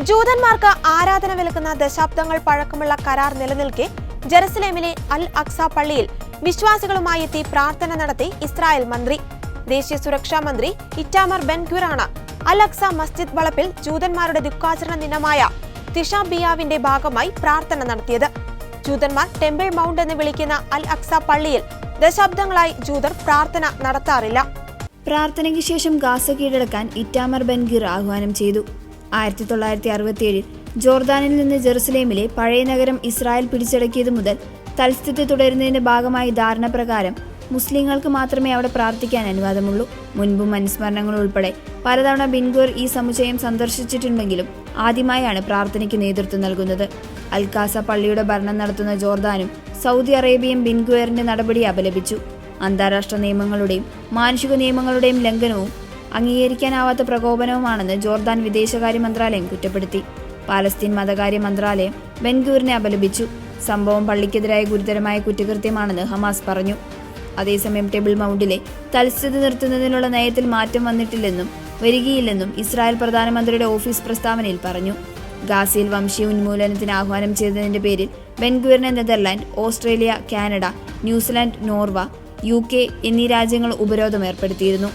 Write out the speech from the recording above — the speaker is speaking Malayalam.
ജൂതന്മാർക്ക് ആരാധന വിലക്കുന്ന ദശാബ്ദങ്ങൾ പഴക്കമുള്ള കരാർ നിലനിൽക്കെ ജെറുസലേമിലെ അൽ അക്സ പള്ളിയിൽ വിശ്വാസികളുമായി എത്തി പ്രാർത്ഥന നടത്തി ഇസ്രായേൽ മന്ത്രി. ദേശീയ സുരക്ഷാ മന്ത്രി ഇറ്റാമർ ബെൻ ഗ്വിറാണ് അൽ അക്സ മസ്ജിദ് വളപ്പിൽ ജൂതന്മാരുടെ ദുഃഖാചരണ ദിനമായ തിഷ ബിയാവിന്റെ ഭാഗമായി പ്രാർത്ഥന നടത്തിയത്. ജൂതന്മാർ ടെമ്പിൾ മൗണ്ട് എന്ന് വിളിക്കുന്ന അൽ അക്സ പള്ളിയിൽ ദശാബ്ദങ്ങളായി ജൂതർ പ്രാർത്ഥന നടത്താറില്ല. പ്രാർത്ഥനയ്ക്ക് ശേഷം ഗാസ കീഴടക്കാൻ ഇറ്റാമർ ബെൻ ഗ്വിർ ആഹ്വാനം ചെയ്തു. 1967 ജോർദാനിൽ നിന്ന് ജെറുസലേമിലെ പഴയ നഗരം ഇസ്രായേൽ പിടിച്ചടക്കിയത് മുതൽ തൽസ്ഥിതി തുടരുന്നതിന്റെ ഭാഗമായി ധാരണ പ്രകാരം മുസ്ലിങ്ങൾക്ക് മാത്രമേ അവിടെ പ്രാർത്ഥിക്കാൻ അനുവാദമുള്ളൂ. മുൻപും അനുസ്മരണങ്ങൾ ഉൾപ്പെടെ പലതവണ ബെൻ ഗ്വിർ ഈ സമുച്ചയം സന്ദർശിച്ചിട്ടുണ്ടെങ്കിലും ആദ്യമായാണ് പ്രാർത്ഥനയ്ക്ക് നേതൃത്വം നൽകുന്നത്. അൽക്കാസ പള്ളിയുടെ ഭരണം നടത്തുന്ന ജോർദാനും സൗദി അറേബ്യയും ബെൻ ഗ്വിറിന്റെ നടപടി അപലപിച്ചു. അന്താരാഷ്ട്ര നിയമങ്ങളുടെയും മാനുഷിക നിയമങ്ങളുടെയും ലംഘനവും അംഗീകരിക്കാനാവാത്ത പ്രകോപനവുമാണെന്ന് ജോർദാൻ വിദേശകാര്യ മന്ത്രാലയം കുറ്റപ്പെടുത്തി. പാലസ്തീൻ മതകാര്യ മന്ത്രാലയം ബെൻ ഗ്വിറിനെ അപലപിച്ചു. സംഭവം പള്ളിക്കെതിരായ ഗുരുതരമായ കുറ്റകൃത്യമാണെന്ന് ഹമാസ് പറഞ്ഞു. അതേസമയം ടെമ്പിൾ മൗണ്ടിലെ തൽസ്ഥിതി നിർത്തുന്നതിനുള്ള നയത്തിൽ മാറ്റം വന്നിട്ടില്ലെന്നും വരികയില്ലെന്നും ഇസ്രായേൽ പ്രധാനമന്ത്രിയുടെ ഓഫീസ് പ്രസ്താവനയിൽ പറഞ്ഞു. ഗാസയിൽ വംശീയ ഉന്മൂലനത്തിന് ആഹ്വാനം ചെയ്തതിന്റെ പേരിൽ ബെൻ ഗ്വിറിനെ Netherland, Australia, Canada, New Zealand, Norway, UK എന്നീ രാജ്യങ്ങൾ ഉപരോധം ഏർപ്പെടുത്തിയിരുന്നു.